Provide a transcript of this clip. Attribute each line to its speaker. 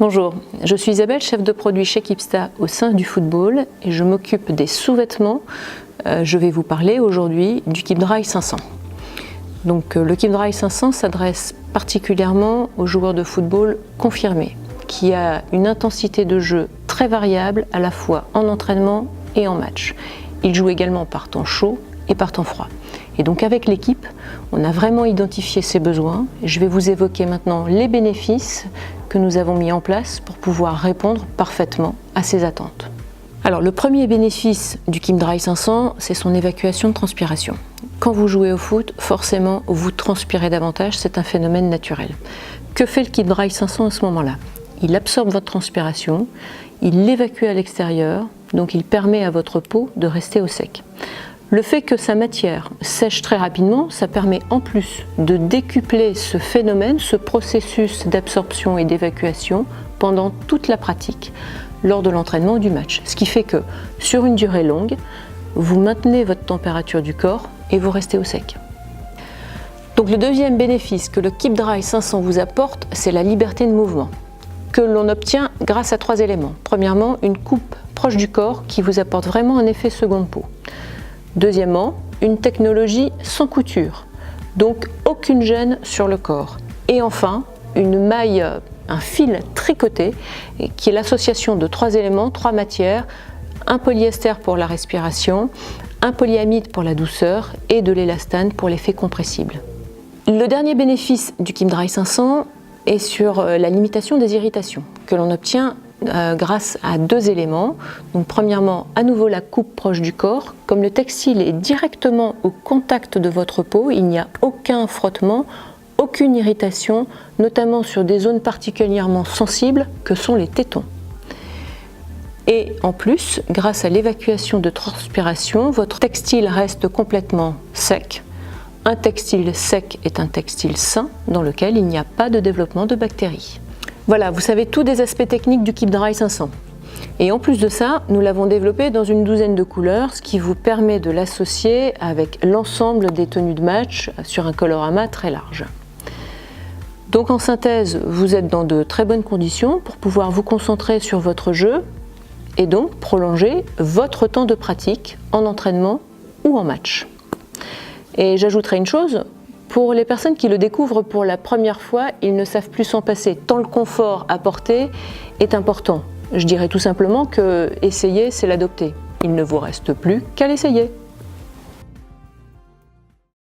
Speaker 1: Bonjour, je suis Isabelle, chef de produit chez Kipsta au sein du football et je m'occupe des sous-vêtements. Je vais vous parler aujourd'hui du KeepDry 500. Donc, le KeepDry 500 s'adresse particulièrement aux joueurs de football confirmés, qui a une intensité de jeu très variable à la fois en entraînement et en match. Il joue également par temps chaud et par temps froid. Et donc avec l'équipe, on a vraiment identifié ses besoins. Je vais vous évoquer maintenant les bénéfices que nous avons mis en place pour pouvoir répondre parfaitement à ces attentes. Alors le premier bénéfice du KeepDry 500, c'est son évacuation de transpiration. Quand vous jouez au foot, forcément vous transpirez davantage, c'est un phénomène naturel. Que fait le KeepDry 500 à ce moment-là? Il absorbe votre transpiration, il l'évacue à l'extérieur, donc il permet à votre peau de rester au sec. Le fait que sa matière sèche très rapidement, ça permet en plus de décupler ce phénomène, ce processus d'absorption et d'évacuation pendant toute la pratique, lors de l'entraînement ou du match. Ce qui fait que sur une durée longue, vous maintenez votre température du corps et vous restez au sec. Donc le deuxième bénéfice que le KeepDry 500 vous apporte, c'est la liberté de mouvement, que l'on obtient grâce à 3 éléments. Premièrement, une coupe proche du corps qui vous apporte vraiment un effet seconde peau. Deuxièmement, une technologie sans couture, donc aucune gêne sur le corps. Et enfin, une maille, un fil tricoté, qui est l'association de 3 éléments, 3 matières, un polyester pour la respiration, un polyamide pour la douceur et de l'élastane pour l'effet compressible. Le dernier bénéfice du KeepDry 500 est sur la limitation des irritations, que l'on obtient grâce à 2 éléments. Donc premièrement, à nouveau la coupe proche du corps. Comme le textile est directement au contact de votre peau, il n'y a aucun frottement, aucune irritation, notamment sur des zones particulièrement sensibles que sont les tétons. Et en plus, grâce à l'évacuation de transpiration, votre textile reste complètement sec. Un textile sec est un textile sain dans lequel il n'y a pas de développement de bactéries. Voilà, vous savez tout des aspects techniques du KeepDry 500. Et en plus de ça, nous l'avons développé dans une douzaine de couleurs, ce qui vous permet de l'associer avec l'ensemble des tenues de match sur un colorama très large. Donc en synthèse, vous êtes dans de très bonnes conditions pour pouvoir vous concentrer sur votre jeu et donc prolonger votre temps de pratique en entraînement ou en match. Et j'ajouterai une chose. Pour les personnes qui le découvrent pour la première fois, ils ne savent plus s'en passer, tant le confort apporté est important. Je dirais tout simplement que essayer, c'est l'adopter. Il ne vous reste plus qu'à l'essayer.